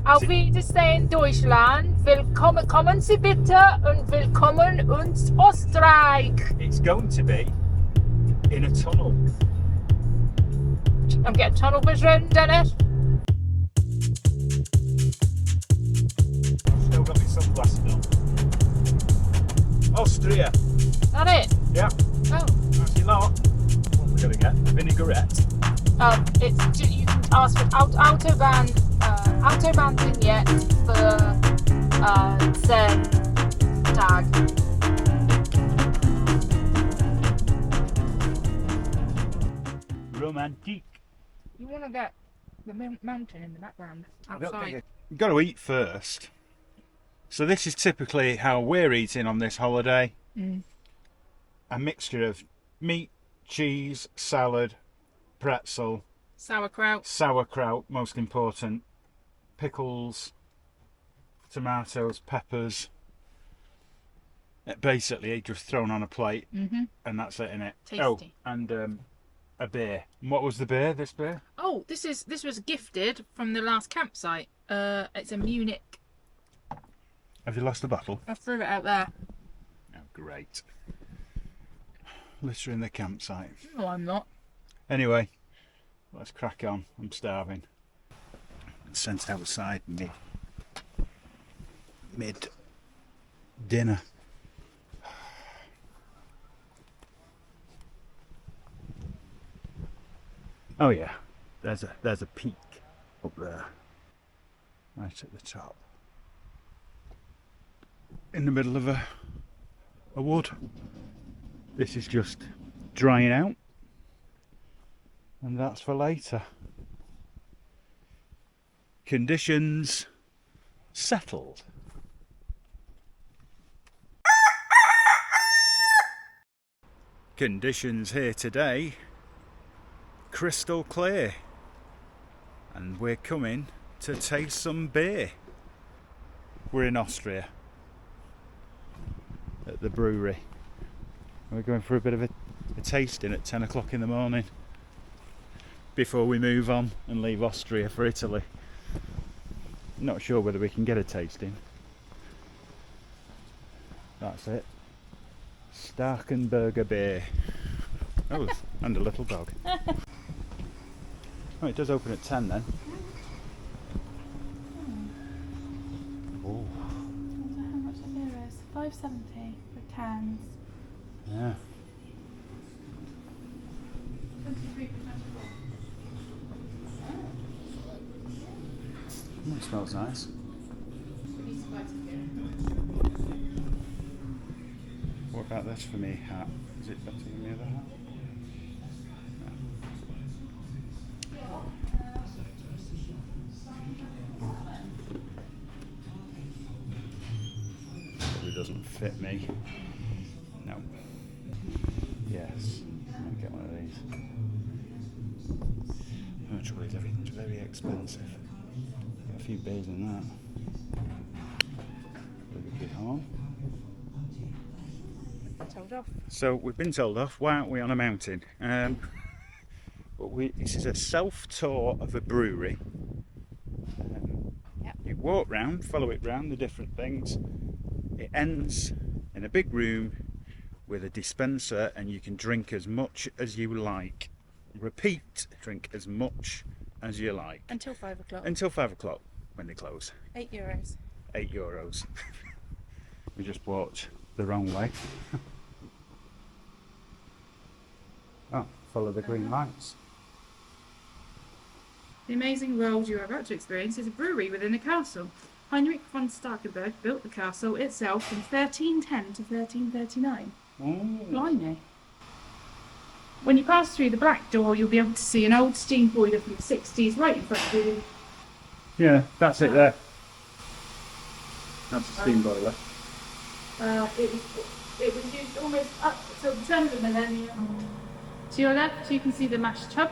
Auf Wiedersehen, Deutschland. Willkommen, kommen Sie bitte und willkommen ins Österreich. It's going to be in a tunnel. I'm getting tunnel vision, Dennis. Still got my sunglasses on. Austria. Is that it? Yeah. Oh. That's your lot. What are we going to get? A vinaigrette. You can ask for Autobahn vignette for 10 Tag. Romantic. You want to get the mountain in the background outside. You've got to eat first. So this is typically how we're eating on this holiday. A mixture of meat, cheese, salad, pretzel, sauerkraut, most important, pickles, tomatoes, peppers. Basically just thrown on a plate, and that's it, innit? Tasty. Oh, and a beer. And what was the beer? This beer? Oh, this was gifted from the last campsite. It's a Munich. Have you lost the bottle? I threw it out there. Oh, great. Litter in the campsite. No, I'm not. Anyway, let's crack on. I'm starving. And sent outside mid dinner. Oh yeah, there's a peak up there, right at the top, in the middle of a wood. This is just drying out, and that's for later. Conditions settled. Conditions here today, crystal clear, and we're coming to taste some beer. We're in Austria at the brewery. We're going for a bit of a tasting at 10 o'clock in the morning before we move on and leave Austria for Italy. Not sure whether we can get a tasting. That's it. Starkenberger beer. Oh, and a little dog. Oh, it does open at 10 then. Oh. I wonder how much the beer is. $5.70 for cans. Yeah. 23 for 24. It smells nice. What about this for me hat? Is it better than the other hat? Probably doesn't fit me. No. Yes, I'm gonna get one of these. Actually, everything's very expensive. Got a few beers in that. Big horn. Told off. So we've been told off. Why aren't we on a mountain? But this is a self-tour of a brewery. Yep. You walk round, follow it round, the different things. It ends in a big room with a dispenser, and you can drink as much as you like. Repeat, drink as much as you like. Until 5 o'clock. Until 5 o'clock when they close. €8. €8. We just walked the wrong way. Oh, follow the green lights. The amazing world you are about to experience is a brewery within a castle. Heinrich von Starkenberg built the castle itself from 1310 to 1339. Blimey. When you pass through the black door, you'll be able to see an old steam boiler from the 60s right in front of you. Yeah, that's it there. That's a steam boiler. It was used almost up till the turn of the millennium. To your left, you can see the mash tub.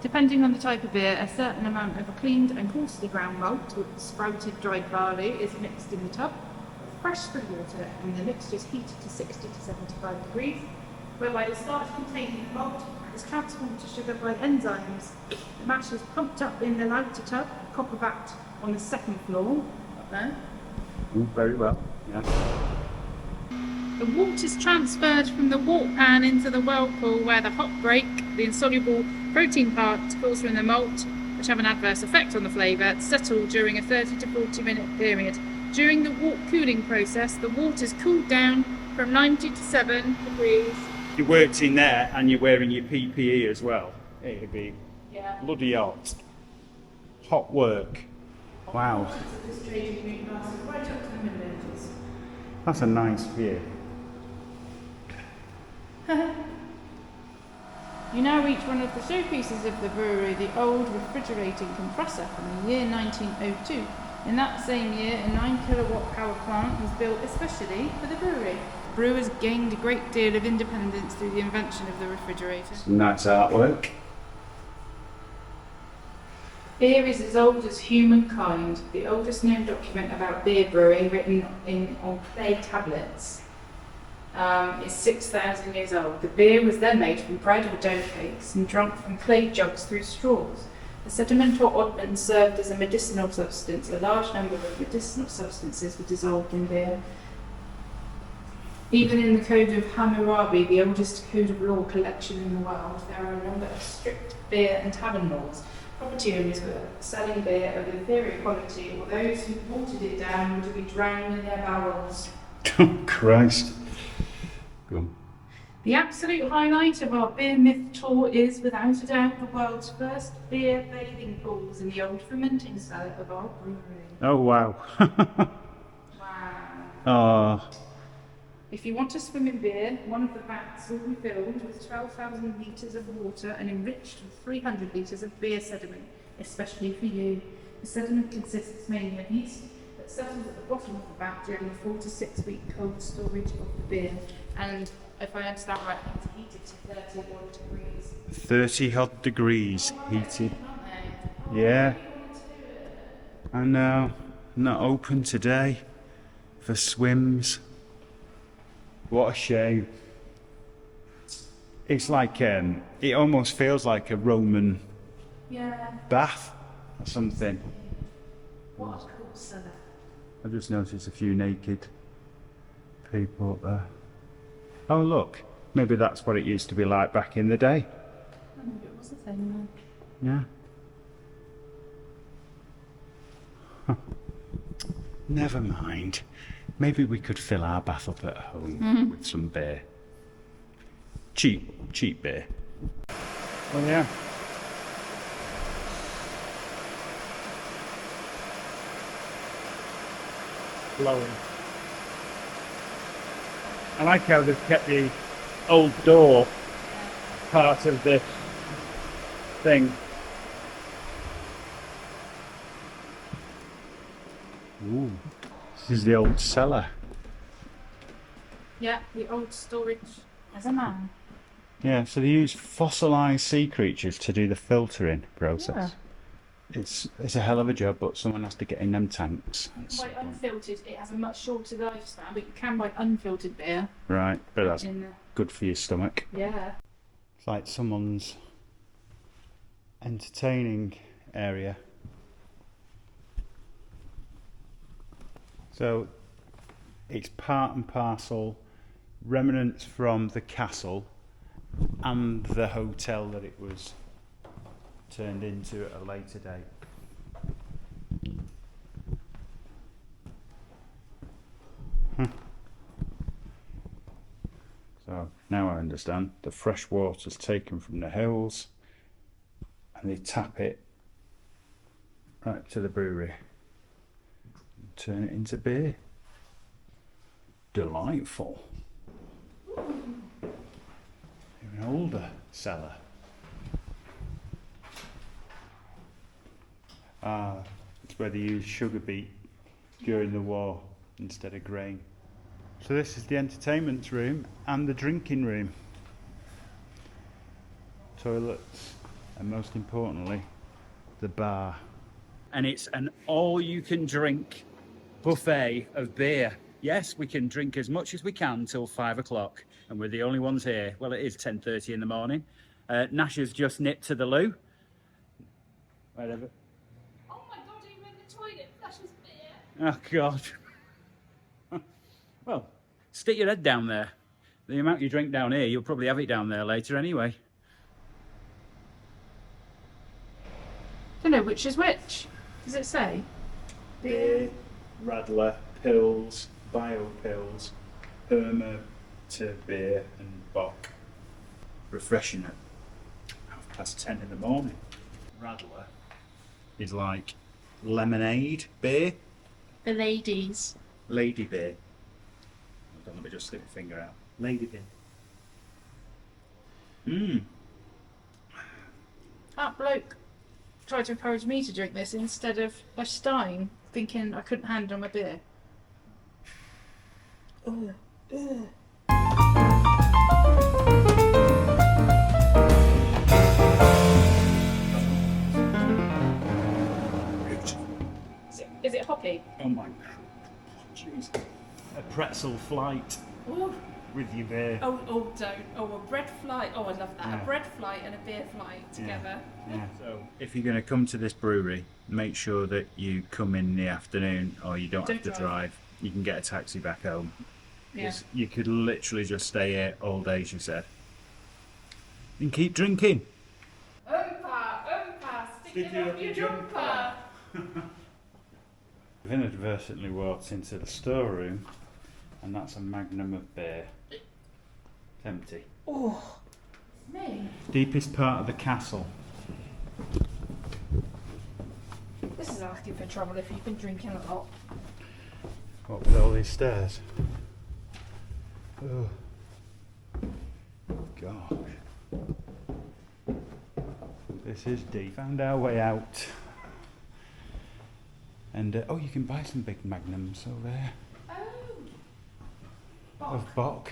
Depending on the type of beer, a certain amount of cleaned and coarsely ground malt with sprouted dried barley is mixed in the tub. Fresh spring water, and the mixture is heated to 60 to 75 degrees, whereby the starch containing malt is transformed to sugar by enzymes. The mash is pumped up in the lighter tub, copper vat on the second floor, up there. Ooh, very well. Yeah. The water is transferred from the wort pan into the whirlpool where the hop break, the insoluble protein particles from the malt, which have an adverse effect on the flavour, settle during a 30 to 40 minute period. During the wort cooling process, the water is cooled down from 90 to 7 degrees. You worked in there and you're wearing your PPE as well. It'd be bloody hot. Hot work. Wow. That's a nice view. You now reach one of the showpieces of the brewery, the old refrigerating compressor from the year 1902. In that same year, a 9 kilowatt power plant was built especially for the brewery. Brewers gained a great deal of independence through the invention of the refrigerator. Some nice artwork. Beer is as old as humankind. The oldest known document about beer brewing, written on clay tablets, is 6,000 years old. The beer was then made from bread or dough cakes and drunk from clay jugs through straws. The sediment or oddment served as a medicinal substance. A large number of medicinal substances were dissolved in beer. Even in the Code of Hammurabi, the oldest code of law collection in the world, there are a number of strict beer and tavern laws. Property owners were selling beer of inferior quality, or those who watered it down were to be drowned in their barrels. Oh, Christ. Go on. The absolute highlight of our beer myth tour is, without a doubt, the world's first beer bathing pools in the old fermenting cellar of our brewery. Oh, wow. Wow. Oh. If you want to swim in beer, one of the vats will be filled with 12,000 litres of water and enriched with 300 litres of beer sediment, especially for you. The sediment consists mainly of yeast that settles at the bottom of the vat during the 4 to 6 week cold storage of the beer. And if I understand right, it's heated to 31 degrees. 30 odd degrees heated. Yeah. I know. Not open today for swims. What a shame. It's like, it almost feels like a Roman bath or something. What a cool cellar. I just noticed a few naked people up there. Oh look, maybe that's what it used to be like back in the day. Maybe it was a thing then. Yeah. Never mind. Maybe we could fill our bath up at home with some beer. Cheap beer. Well, yeah. Blowing. I like how they've kept the old door part of this thing. Ooh. This is the old cellar. Yeah, the old storage as a man. Yeah, so they use fossilised sea creatures to do the filtering process. Yeah. It's a hell of a job, but someone has to get in them tanks. You can buy unfiltered. It has a much shorter lifespan, but you can buy unfiltered beer. Right, but that's good for your stomach. Yeah. It's like someone's entertaining area. So it's part and parcel remnants from the castle and the hotel that it was turned into at a later date. So now I understand. The fresh water is taken from the hills and they tap it right to the brewery. Turn it into beer. Delightful. An older cellar. It's where they used sugar beet during the war instead of grain. So this is the entertainment room and the drinking room. Toilets, and most importantly, the bar. And it's an all-you-can-drink buffet of beer. Yes, we can drink as much as we can till 5 o'clock, and we're the only ones here. Well, it is 10:30 in the morning. Nash has just nipped to the loo. Whatever. Oh my Oh, God. Well, stick your head down there. The amount you drink down here, you'll probably have it down there later anyway. Don't know which is which. Does it say? Beer, Radler, pills, bio pills, Perma to beer and Bock. Refreshing at 10:30 in the morning. Radler is like lemonade beer. The ladies. Lady beer. Hold on, let me just stick my finger out. Lady beer. That bloke tried to encourage me to drink this instead of a Stein, thinking I couldn't handle my beer. Is it hoppy? Oh my jeez. A pretzel flight Oh, with your beer. don't. Oh, a bread flight. Oh, I love that. Yeah. A bread flight and a beer flight together. Yeah. So if you're going to come to this brewery, make sure that you come in the afternoon or you don't have to drive. You can get a taxi back home. Yeah. You could literally just stay here all day, she said. And keep drinking. Stick it up your jumper. We've inadvertently walked into the storeroom, and that's a magnum of beer. Empty. Oh, me. Deepest part of the castle. This is asking for trouble if you've been drinking a lot. What with all these stairs? Oh. Gosh. This is deep. Found our way out. And, oh, you can buy some big magnums over there. Oh. Of Bock.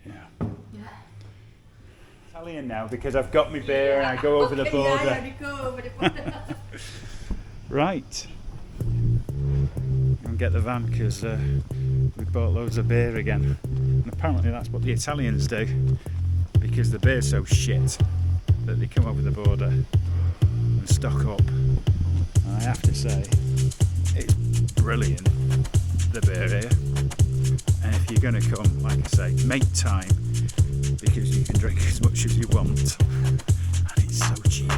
Yeah. Yeah. Italian now because I've got my beer and I go over the border. Yeah, you go over the border. Right. And get the van because we bought loads of beer again. And apparently that's what the Italians do because the beer's so shit that they come over the border and stock up. And I have to say, it's brilliant, the beer here. And if you're going to come, like I say, make time because you can drink as much as you want. And it's so cheap.